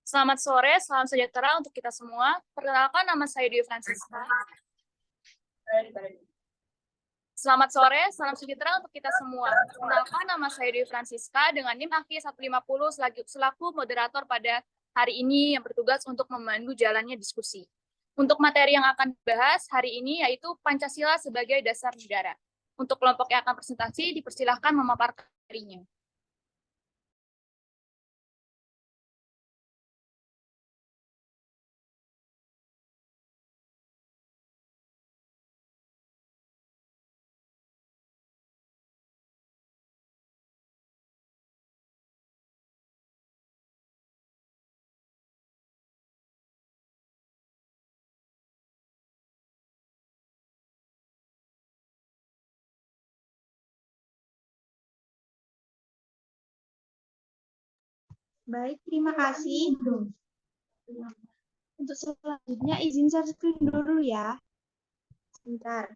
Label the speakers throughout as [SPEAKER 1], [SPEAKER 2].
[SPEAKER 1] Selamat sore, salam sejahtera untuk kita semua. Perkenalkan, nama saya Dwi Francisca. Selamat sore, salam sejahtera untuk kita semua. Perkenalkan, nama saya Dwi Francisca dengan NIM AKI 150 selaku moderator pada hari ini yang bertugas untuk memandu jalannya diskusi. Untuk materi yang akan dibahas hari ini yaitu Pancasila sebagai dasar negara. Untuk kelompok yang akan presentasi, dipersilahkan memaparkan materinya.
[SPEAKER 2] Baik, terima kasih. Untuk selanjutnya izin share screen dulu ya. Sebentar.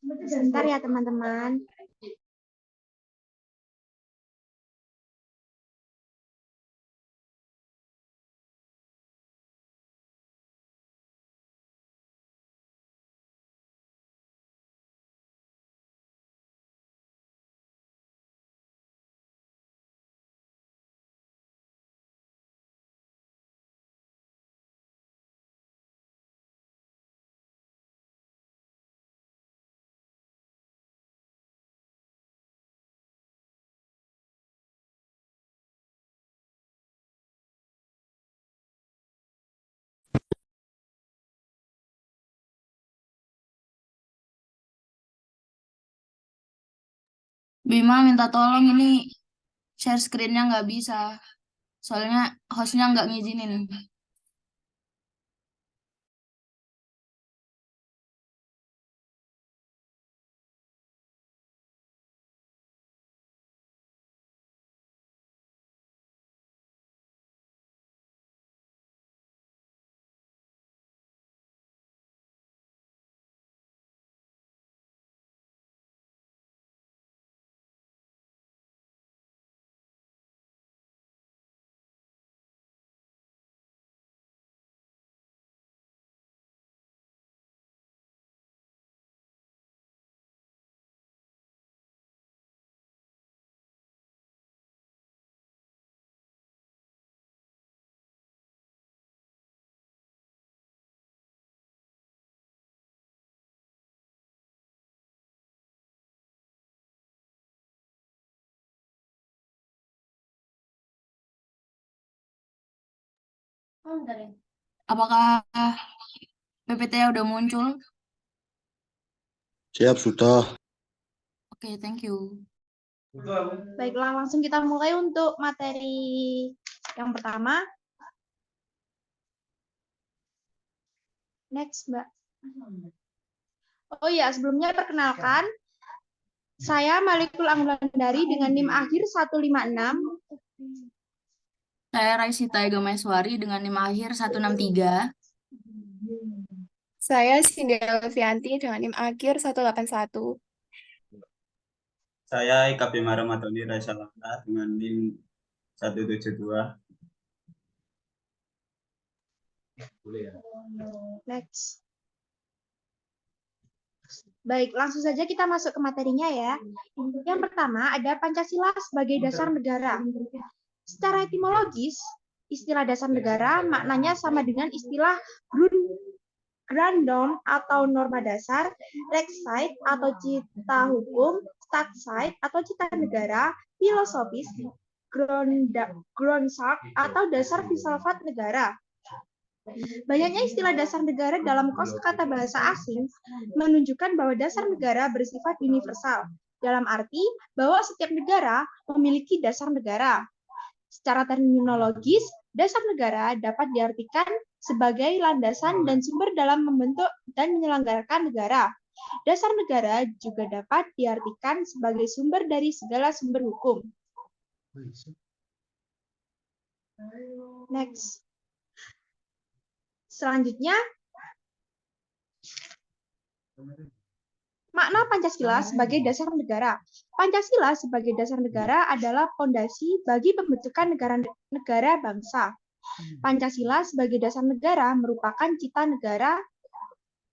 [SPEAKER 2] Sebentar ya teman-teman.
[SPEAKER 3] Bima minta tolong ini share screen-nya nggak bisa. Soalnya hostnya nggak ngizinin. Apakah PPT udah muncul?
[SPEAKER 4] Siap, sudah.
[SPEAKER 3] Oke, thank you.
[SPEAKER 2] Baiklah, langsung kita mulai untuk materi yang pertama. Next, Mbak. Oh iya, sebelumnya perkenalkan. Saya Malikul Anglandari dengan NIM akhir 156.
[SPEAKER 3] Saya Raisita Ega Maeswari dengan NIM akhir 163.
[SPEAKER 5] Saya Cindy Elvianti dengan NIM akhir 181.
[SPEAKER 6] Saya Eka Bima Ramadhani Raisa Lambda dengan NIM 172.
[SPEAKER 2] Next. Baik, langsung saja kita masuk ke materinya ya. Yang pertama ada Pancasila sebagai dasar negara. Secara etimologis, istilah dasar negara maknanya sama dengan istilah Grundnorm atau norma dasar, Rechtsstaat atau cita hukum, Staatsrecht atau cita negara, filosofis, Grundsatz atau dasar filsafat negara. Banyaknya istilah dasar negara dalam kosakata bahasa asing menunjukkan bahwa dasar negara bersifat universal. dalam arti bahwa setiap negara memiliki dasar negara. Secara terminologis, dasar negara dapat diartikan sebagai landasan dan sumber dalam membentuk dan menyelenggarakan negara. Dasar negara juga dapat diartikan sebagai sumber dari segala sumber hukum. Next. Selanjutnya, makna Pancasila sebagai dasar negara. Pancasila sebagai dasar negara adalah fondasi bagi pembentukan negara bangsa. Pancasila sebagai dasar negara merupakan cita negara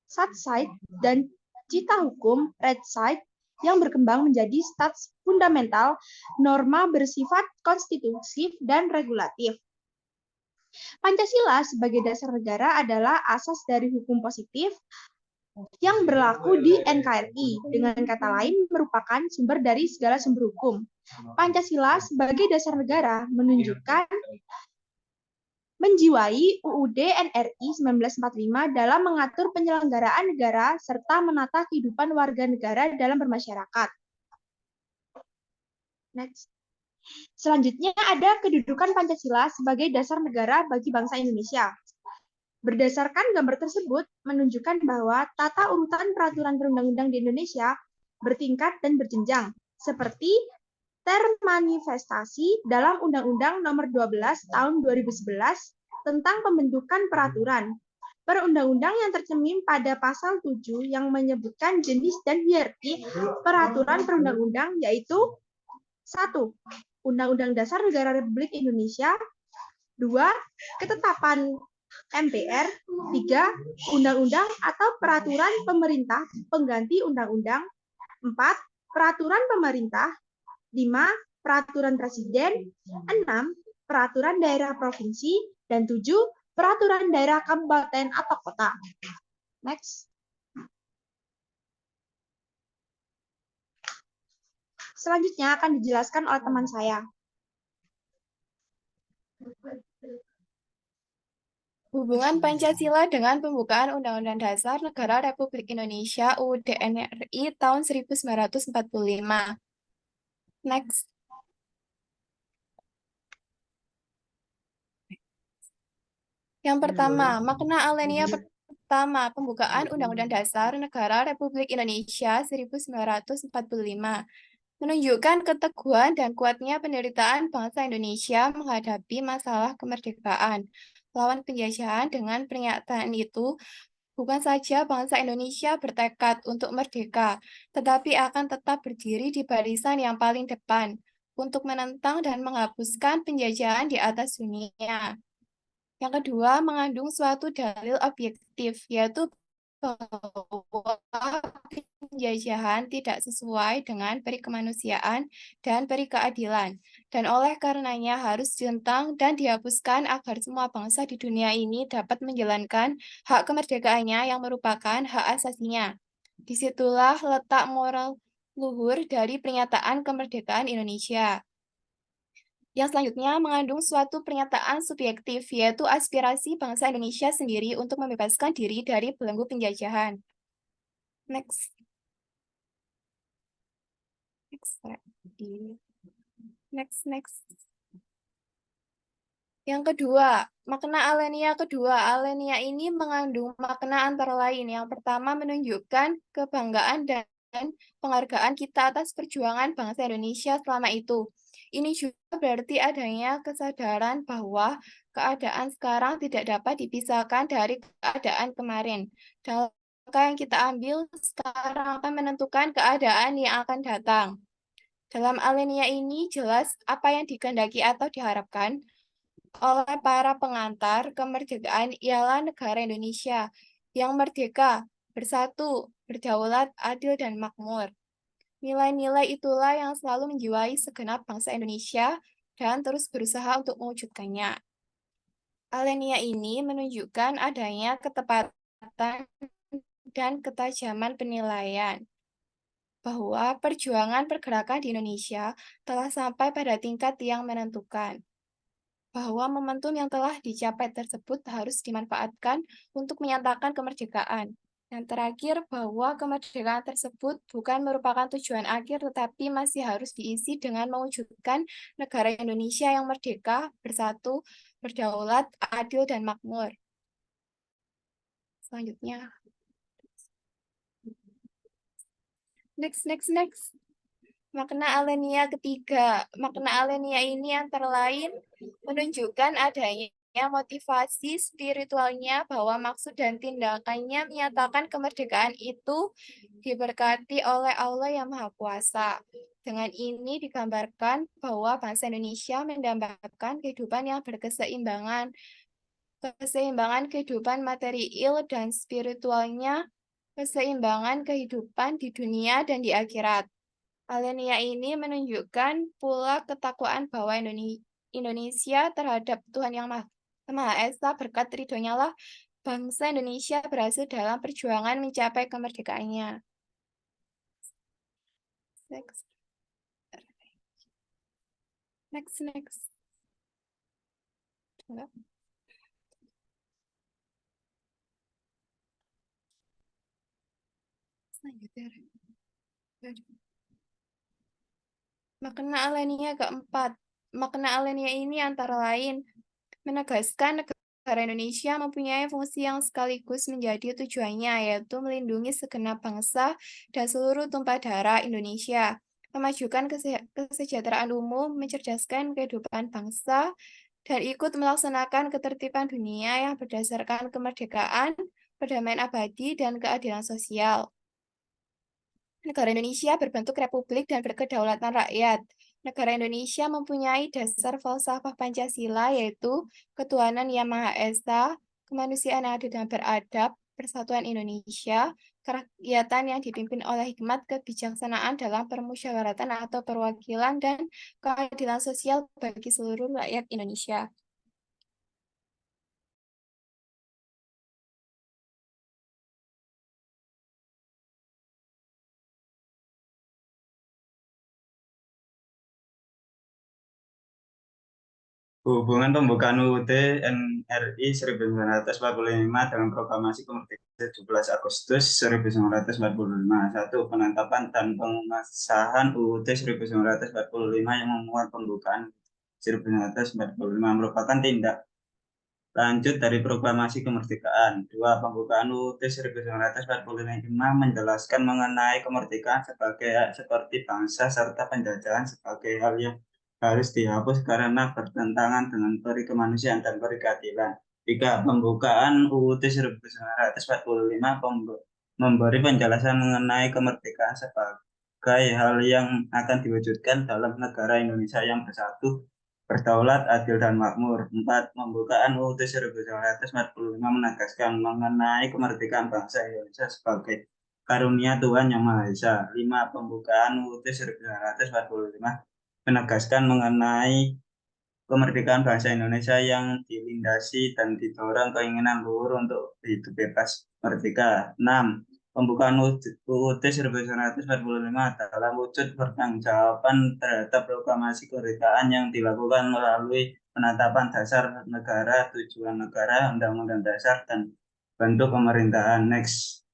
[SPEAKER 2] sat side dan cita hukum red side yang berkembang menjadi stats fundamental, norma bersifat konstitutif dan regulatif. Pancasila sebagai dasar negara adalah asas dari hukum positif yang berlaku di NKRI, dengan kata lain merupakan sumber dari segala sumber hukum. Pancasila sebagai dasar negara menunjukkan menjiwai UUD NRI 1945 dalam mengatur penyelenggaraan negara serta menata kehidupan warga negara dalam bermasyarakat. Next. Selanjutnya ada kedudukan Pancasila sebagai dasar negara bagi bangsa Indonesia. Berdasarkan gambar tersebut menunjukkan bahwa tata urutan peraturan perundang-undang di Indonesia bertingkat dan berjenjang, seperti termanifestasi dalam Undang-Undang Nomor 12 Tahun 2011 tentang pembentukan peraturan. Perundang-undang yang tercermin pada pasal 7 yang menyebutkan jenis dan hierarki peraturan perundang-undang yaitu 1. Undang-Undang Dasar Negara Republik Indonesia. 2. Ketetapan MPR. 3. Undang-undang atau peraturan pemerintah pengganti undang-undang. 4. Peraturan pemerintah. 5. Peraturan presiden. 6. Peraturan daerah provinsi. Dan 7. Peraturan daerah kabupaten atau kota. Next. Selanjutnya akan dijelaskan oleh teman saya.
[SPEAKER 5] Hubungan Pancasila dengan pembukaan Undang-Undang Dasar Negara Republik Indonesia UUD NRI tahun 1945. Next. Yang pertama, makna alinea pertama, pembukaan Undang-Undang Dasar Negara Republik Indonesia 1945. Menunjukkan keteguhan dan kuatnya penderitaan bangsa Indonesia menghadapi masalah kemerdekaan. Lawan penjajahan dengan pernyataan itu, bukan saja bangsa Indonesia bertekad untuk merdeka, tetapi akan tetap berdiri di barisan yang paling depan untuk menentang dan menghapuskan penjajahan di atas dunia. Yang kedua, mengandung suatu dalil objektif, yaitu bahwa penjajahan tidak sesuai dengan peri kemanusiaan dan peri keadilan, dan oleh karenanya harus ditentang dan dihapuskan agar semua bangsa di dunia ini dapat menjalankan hak kemerdekaannya yang merupakan hak asasinya. Disitulah letak moral luhur dari pernyataan kemerdekaan Indonesia. Yang selanjutnya mengandung suatu pernyataan subjektif, yaitu aspirasi bangsa Indonesia sendiri untuk membebaskan diri dari belenggu penjajahan. Next. Next. Yang kedua, makna alinea kedua. Alinea ini mengandung makna antara lain. Yang pertama menunjukkan kebanggaan dan penghargaan kita atas perjuangan bangsa Indonesia selama itu. Ini juga berarti adanya kesadaran bahwa keadaan sekarang tidak dapat dipisahkan dari keadaan kemarin. Dan langkah yang kita ambil sekarang akan menentukan keadaan yang akan datang. Dalam alinea ini jelas apa yang dikehendaki atau diharapkan oleh para pengantar kemerdekaan ialah negara Indonesia yang merdeka, bersatu, berdaulat, adil, dan makmur. Nilai-nilai itulah yang selalu menjiwai segenap bangsa Indonesia dan terus berusaha untuk mewujudkannya. Alinea ini menunjukkan adanya ketepatan dan ketajaman penilaian bahwa perjuangan pergerakan di Indonesia telah sampai pada tingkat yang menentukan, bahwa momentum yang telah dicapai tersebut harus dimanfaatkan untuk menyatakan kemerdekaan. Yang terakhir, bahwa kemerdekaan tersebut bukan merupakan tujuan akhir, tetapi masih harus diisi dengan mewujudkan negara Indonesia yang merdeka, bersatu, berdaulat, adil, dan makmur. Selanjutnya. Next. Makna alenia ketiga. Makna alenia ini antara lain menunjukkan adanya motivasi spiritualnya bahwa maksud dan tindakannya menyatakan kemerdekaan itu diberkati oleh Allah yang Maha Kuasa. Dengan ini digambarkan bahwa bangsa Indonesia mendambakan kehidupan yang berkeseimbangan, kehidupan material dan spiritualnya, keseimbangan kehidupan di dunia dan di akhirat. Alenia ini menunjukkan pula ketakwaan bahwa Indonesia terhadap Tuhan Yang Maha Esa, berkat ridhonya lah bangsa Indonesia berhasil dalam perjuangan mencapai kemerdekaannya. Next. Makna alenia keempat. Makna alenia ini antara lain menegaskan negara Indonesia mempunyai fungsi yang sekaligus menjadi tujuannya, yaitu melindungi segenap bangsa dan seluruh tumpah darah Indonesia, memajukan kesejahteraan umum, mencerdaskan kehidupan bangsa, dan ikut melaksanakan ketertiban dunia yang berdasarkan kemerdekaan, perdamaian abadi, dan keadilan sosial. Negara Indonesia berbentuk republik dan berkedaulatan rakyat. Negara Indonesia mempunyai dasar falsafah Pancasila, yaitu ketuhanan Yang Maha Esa, kemanusiaan yang adil dan beradab, persatuan Indonesia, kerakyatan yang dipimpin oleh hikmat kebijaksanaan dalam permusyawaratan atau perwakilan, dan keadilan sosial bagi seluruh rakyat Indonesia.
[SPEAKER 6] Hubungan pembukaan UUD NRI 1945 dengan Proklamasi Kemerdekaan 17 Agustus 1945. 1. Penetapan dan pengesahan UUD 1945 yang memuat pembukaan 1945 merupakan tindak lanjut dari Proklamasi Kemerdekaan. 2. Pembukaan UUD 1945 menjelaskan mengenai kemerdekaan seperti bangsa serta penjajahan sebagai hal yang harus dihapus karena bertentangan dengan peri kemanusiaan dan peri keadilan. 3. Pembukaan UUD 1945 memberi penjelasan mengenai kemerdekaan sebagai hal yang akan diwujudkan dalam negara Indonesia yang bersatu, berdaulat, adil, dan makmur. 4. Pembukaan UUD 1945 menegaskan mengenai kemerdekaan bangsa Indonesia sebagai karunia Tuhan Yang Maha Esa. 5. Pembukaan UUD 1945 menegaskan mengenai kemerdekaan bangsa Indonesia yang dilindasi dan didorong keinginan luhur untuk hidup bebas merdeka. 6. Pembukaan UUD 1945 dalam wujud pertanggungjawaban terhadap proklamasi kemerdekaan yang dilakukan melalui penetapan dasar negara, tujuan negara, undang-undang dasar, dan bentuk pemerintahan. Next.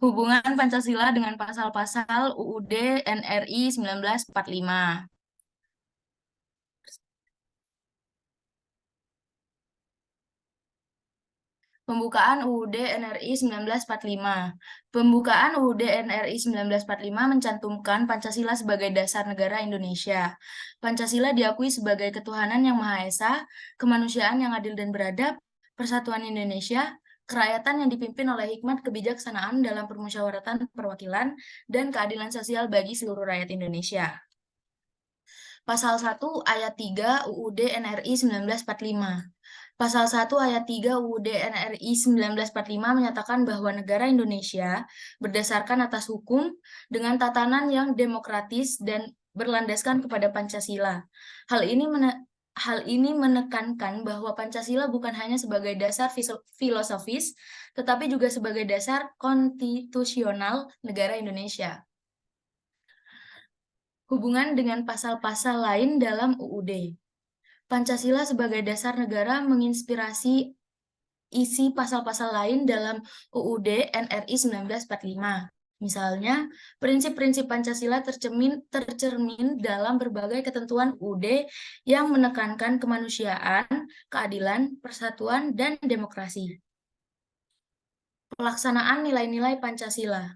[SPEAKER 3] Hubungan Pancasila dengan pasal-pasal UUD NRI 1945. Pembukaan UUD NRI 1945. Pembukaan UUD NRI 1945 mencantumkan Pancasila sebagai dasar negara Indonesia. Pancasila diakui sebagai ketuhanan Yang Maha Esa, kemanusiaan yang adil dan beradab, persatuan Indonesia, kerakyatan yang dipimpin oleh hikmat kebijaksanaan dalam permusyawaratan perwakilan, dan keadilan sosial bagi seluruh rakyat Indonesia. Pasal 1 ayat 3 UUD NRI 1945. Pasal 1 ayat 3 UUD NRI 1945 menyatakan bahwa negara Indonesia berdasarkan atas hukum dengan tatanan yang demokratis dan berlandaskan kepada Pancasila. Hal ini menekankan bahwa Pancasila bukan hanya sebagai dasar filosofis, tetapi juga sebagai dasar konstitusional negara Indonesia. Hubungan dengan pasal-pasal lain dalam UUD. Pancasila sebagai dasar negara menginspirasi isi pasal-pasal lain dalam UUD NRI 1945. Misalnya, prinsip-prinsip Pancasila tercermin dalam berbagai ketentuan UUD yang menekankan kemanusiaan, keadilan, persatuan, dan demokrasi. Pelaksanaan nilai-nilai Pancasila.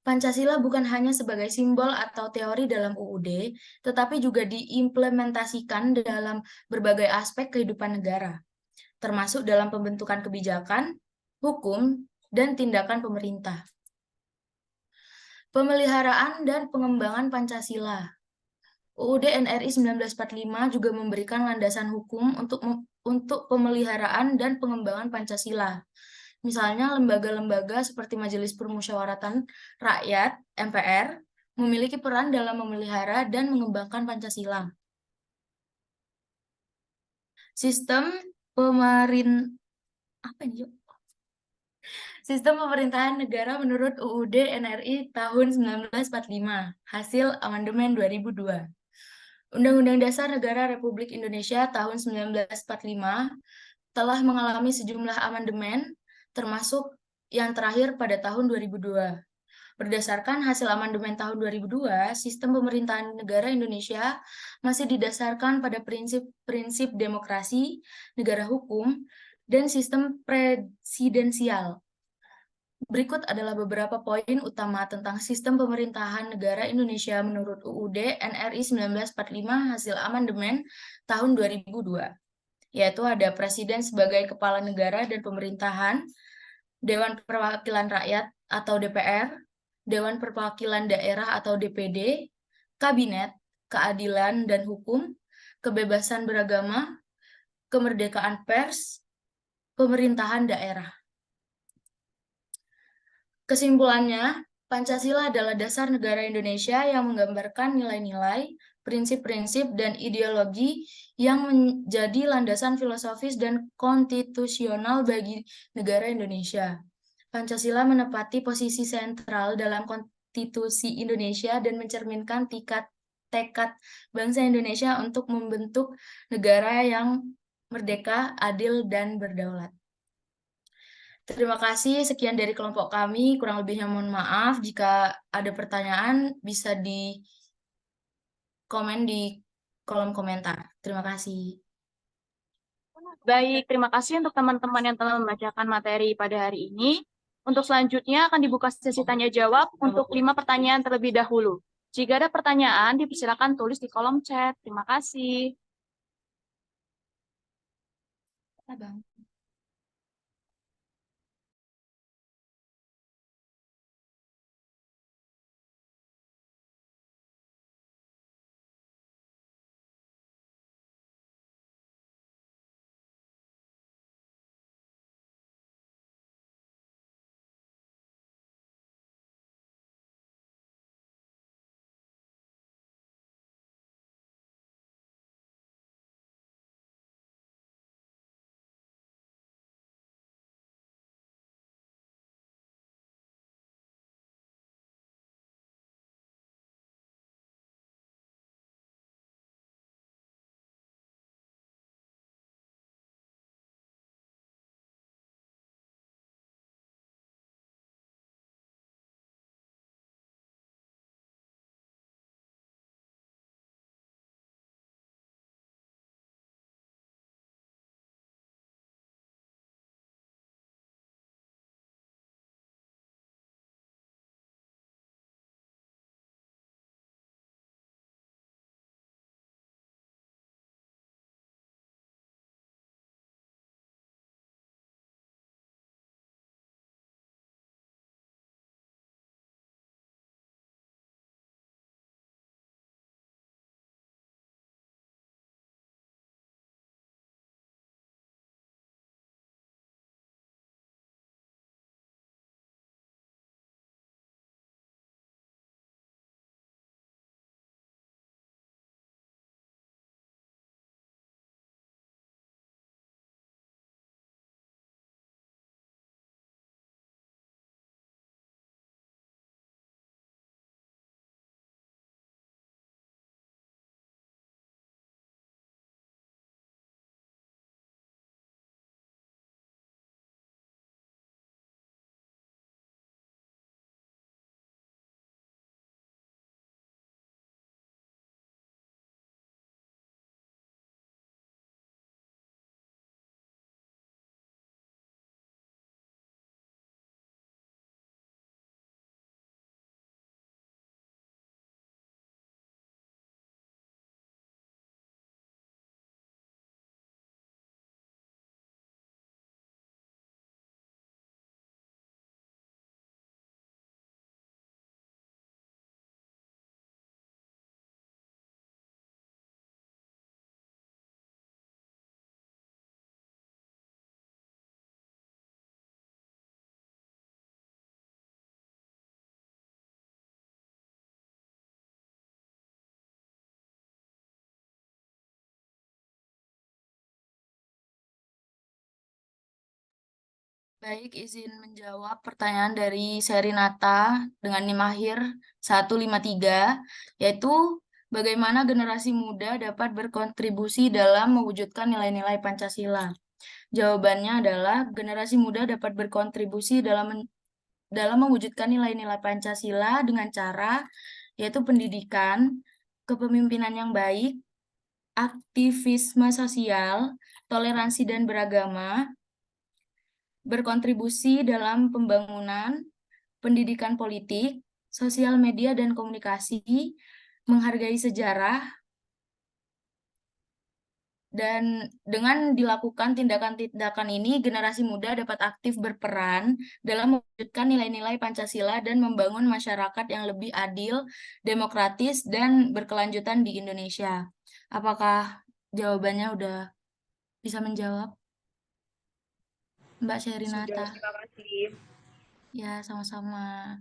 [SPEAKER 3] Pancasila bukan hanya sebagai simbol atau teori dalam UUD, tetapi juga diimplementasikan dalam berbagai aspek kehidupan negara, termasuk dalam pembentukan kebijakan, hukum, dan tindakan pemerintah. Pemeliharaan dan pengembangan Pancasila. UUD NRI 1945 juga memberikan landasan hukum untuk pemeliharaan dan pengembangan Pancasila. Misalnya, lembaga-lembaga seperti Majelis Permusyawaratan Rakyat (MPR) memiliki peran dalam memelihara dan mengembangkan Pancasila. Sistem pemerintahan negara menurut UUD NRI tahun 1945, hasil amandemen 2002. Undang-Undang Dasar Negara Republik Indonesia tahun 1945 telah mengalami sejumlah amandemen, termasuk yang terakhir pada tahun 2002. Berdasarkan hasil amandemen tahun 2002, sistem pemerintahan negara Indonesia masih didasarkan pada prinsip-prinsip demokrasi, negara hukum, dan sistem presidensial. Berikut adalah beberapa poin utama tentang sistem pemerintahan negara Indonesia menurut UUD NRI 1945 hasil amandemen tahun 2002. Yaitu ada Presiden sebagai Kepala Negara dan Pemerintahan, Dewan Perwakilan Rakyat atau DPR, Dewan Perwakilan Daerah atau DPD, Kabinet, Keadilan dan Hukum, Kebebasan Beragama, Kemerdekaan Pers, Pemerintahan Daerah. Kesimpulannya, Pancasila adalah dasar negara Indonesia yang menggambarkan nilai-nilai, prinsip-prinsip, dan ideologi yang menjadi landasan filosofis dan konstitusional bagi negara Indonesia. Pancasila menepati posisi sentral dalam konstitusi Indonesia dan mencerminkan tekad bangsa Indonesia untuk membentuk negara yang merdeka, adil, dan berdaulat. Terima kasih, sekian dari kelompok kami. Kurang lebihnya mohon maaf. Jika ada pertanyaan, bisa di komen di kolom komentar. Terima kasih.
[SPEAKER 1] Baik, terima kasih untuk teman-teman yang telah membacakan materi pada hari ini. Untuk selanjutnya akan dibuka sesi tanya-jawab untuk 5 pertanyaan terlebih dahulu. Jika ada pertanyaan, dipersilakan tulis di kolom chat. Terima kasih.
[SPEAKER 3] Bang. Baik, izin menjawab pertanyaan dari Serinata dengan NIM akhir 153, yaitu bagaimana generasi muda dapat berkontribusi dalam mewujudkan nilai-nilai Pancasila. Jawabannya adalah generasi muda dapat berkontribusi dalam mewujudkan nilai-nilai Pancasila dengan cara yaitu pendidikan, kepemimpinan yang baik, aktivisme sosial, toleransi dan beragama, berkontribusi dalam pembangunan, pendidikan politik, sosial media dan komunikasi, menghargai sejarah, dan dengan dilakukan tindakan-tindakan ini, generasi muda dapat aktif berperan dalam mewujudkan nilai-nilai Pancasila dan membangun masyarakat yang lebih adil, demokratis, dan berkelanjutan di Indonesia. Apakah jawabannya udah bisa menjawab, Mbak
[SPEAKER 1] Sudah,
[SPEAKER 3] Sherinata?
[SPEAKER 1] terima kasih.
[SPEAKER 3] Ya, sama-sama.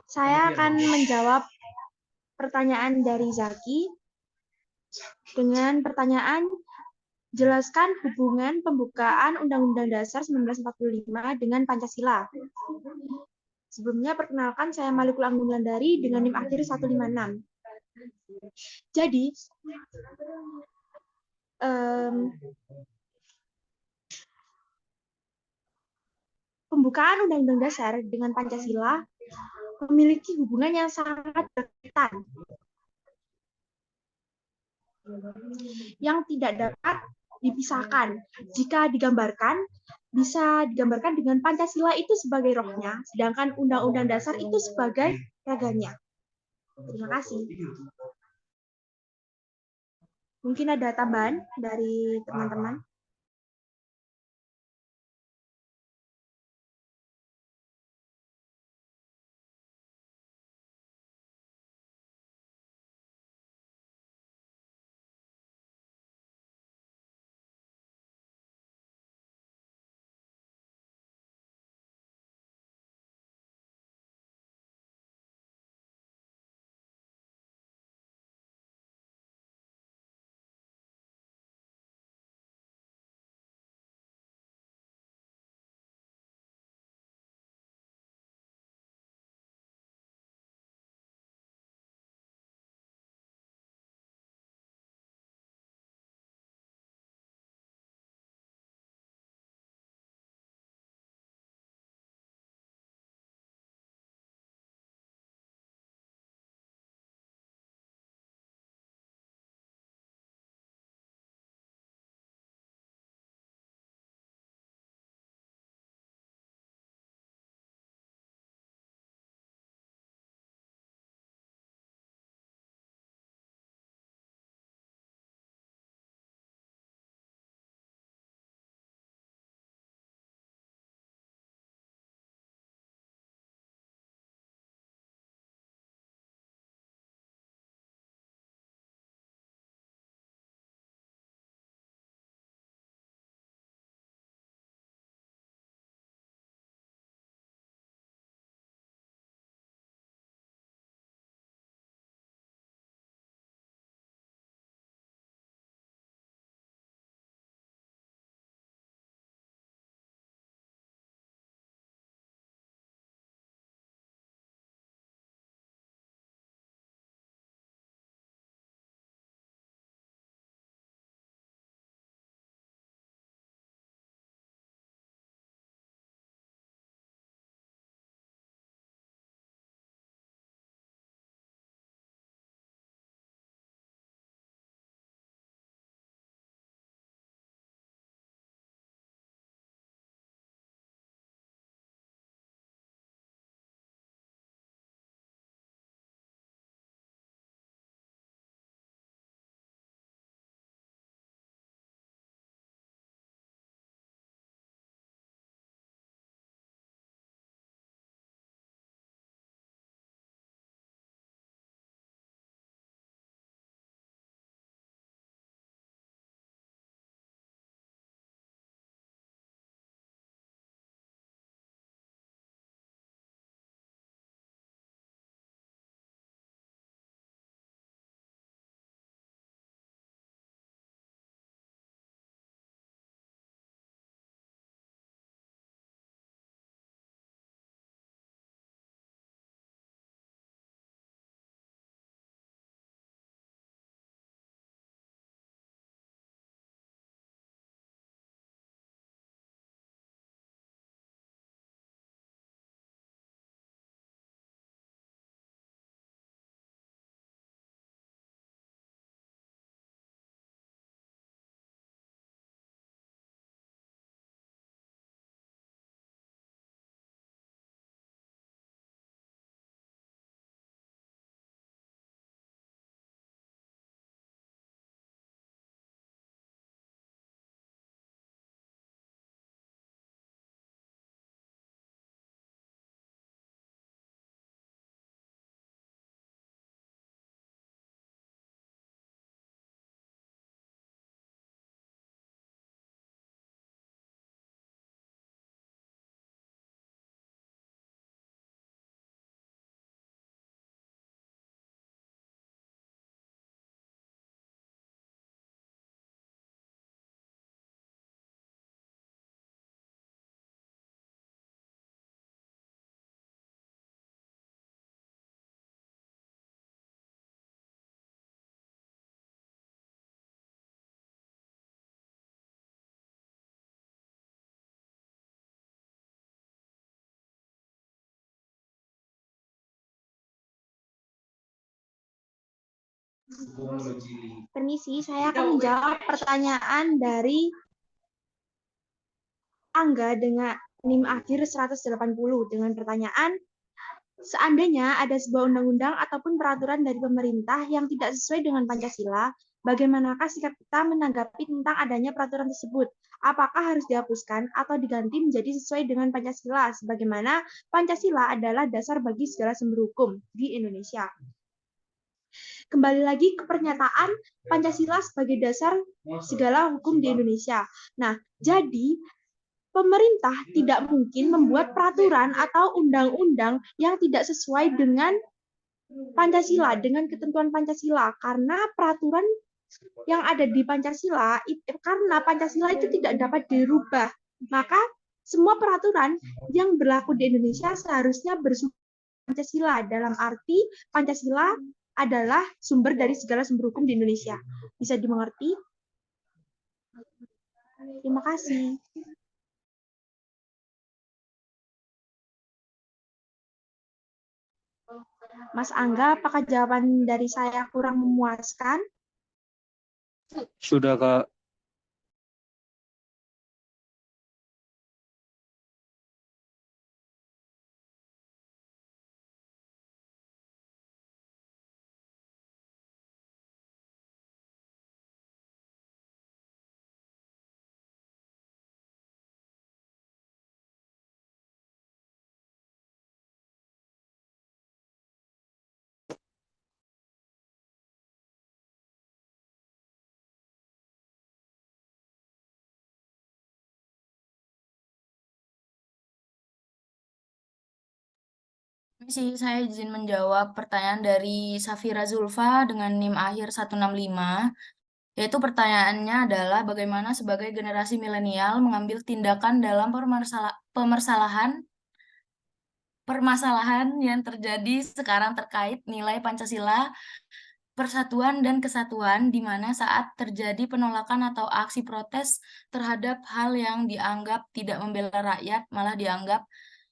[SPEAKER 2] Saya akan menjawab pertanyaan dari Zaki dengan pertanyaan jelaskan hubungan pembukaan Undang-Undang Dasar 1945 dengan Pancasila. Sebelumnya perkenalkan saya Malikul Anggun-Wulandari dengan NIM akhir 156. Jadi pembukaan Undang-Undang Dasar dengan Pancasila memiliki hubungan yang sangat berkaitan yang tidak dapat dipisahkan. Jika digambarkan, bisa digambarkan dengan Pancasila itu sebagai rohnya, sedangkan Undang-Undang Dasar itu sebagai raganya. Terima kasih. Mungkin ada tambahan dari teman-teman? Permisi, saya akan menjawab pertanyaan dari Angga dengan NIM akhir 180 dengan pertanyaan, seandainya ada sebuah undang-undang ataupun peraturan dari pemerintah yang tidak sesuai dengan Pancasila, bagaimanakah sikap kita menanggapi tentang adanya peraturan tersebut? Apakah harus dihapuskan atau diganti menjadi sesuai dengan Pancasila, sebagaimana Pancasila adalah dasar bagi segala sumber hukum di Indonesia? Kembali lagi ke pernyataan Pancasila sebagai dasar segala hukum di Indonesia. Nah, jadi pemerintah tidak mungkin membuat peraturan atau undang-undang yang tidak sesuai dengan Pancasila, dengan ketentuan Pancasila, karena peraturan yang ada di Pancasila, karena Pancasila itu tidak dapat dirubah, maka semua peraturan yang berlaku di Indonesia seharusnya bersumber Pancasila, dalam arti Pancasila adalah sumber dari segala sumber hukum di Indonesia. Bisa dimengerti? Terima kasih. Mas Angga, apakah jawaban dari saya kurang memuaskan?
[SPEAKER 4] Sudah, Kak.
[SPEAKER 3] Sih, saya izin menjawab pertanyaan dari Safira Zulfa dengan NIM akhir 165, yaitu pertanyaannya adalah bagaimana sebagai generasi milenial mengambil tindakan dalam permasalahan yang terjadi sekarang terkait nilai Pancasila, persatuan dan kesatuan, di mana saat terjadi penolakan atau aksi protes terhadap hal yang dianggap tidak membela rakyat, malah dianggap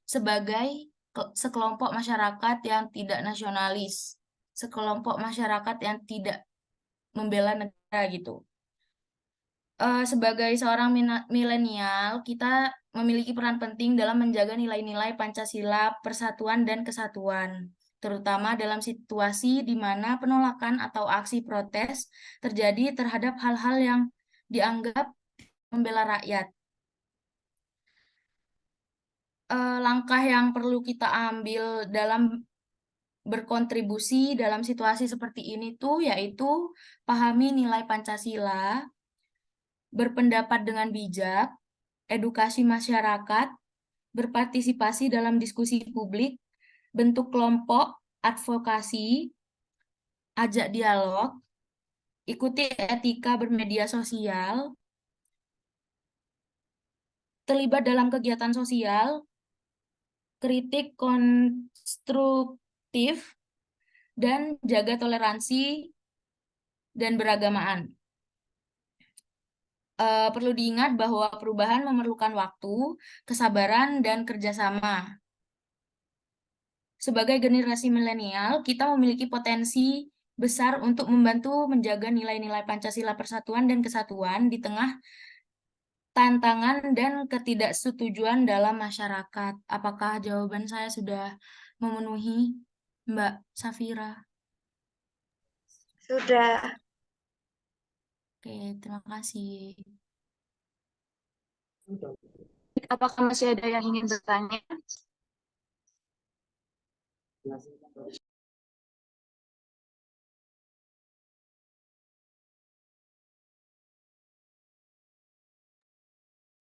[SPEAKER 3] sebagai sekelompok masyarakat yang tidak nasionalis, sekelompok masyarakat yang tidak membela negara gitu. Sebagai seorang milenial, kita memiliki peran penting dalam menjaga nilai-nilai Pancasila, persatuan dan kesatuan, terutama dalam situasi di mana penolakan atau aksi protes terjadi terhadap hal-hal yang dianggap membela rakyat. Langkah yang perlu kita ambil dalam berkontribusi dalam situasi seperti ini tuh yaitu pahami nilai Pancasila, berpendapat dengan bijak, edukasi masyarakat, berpartisipasi dalam diskusi publik, bentuk kelompok, advokasi, ajak dialog, ikuti etika bermedia sosial, terlibat dalam kegiatan sosial, kritik konstruktif, dan jaga toleransi dan beragamaan. Perlu diingat bahwa perubahan memerlukan waktu, kesabaran, dan kerjasama. Sebagai generasi milenial, kita memiliki potensi besar untuk membantu menjaga nilai-nilai Pancasila, persatuan, dan kesatuan di tengah tantangan dan ketidaksetujuan dalam masyarakat. Apakah jawaban saya sudah memenuhi, Mbak Safira?
[SPEAKER 2] Sudah.
[SPEAKER 3] Oke, terima kasih.
[SPEAKER 1] Apakah masih ada yang ingin bertanya?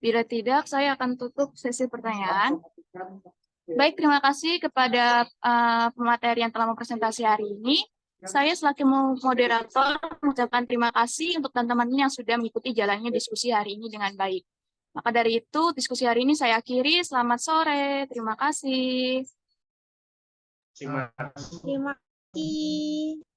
[SPEAKER 1] Bila tidak, saya akan tutup sesi pertanyaan. Baik, terima kasih kepada pemateri yang telah mempresentasi hari ini. Saya selaku moderator mengucapkan terima kasih untuk teman-teman yang sudah mengikuti jalannya diskusi hari ini dengan baik. Maka dari itu, diskusi hari ini saya akhiri. Selamat sore. Terima kasih.
[SPEAKER 4] Terima kasih.
[SPEAKER 2] Terima kasih.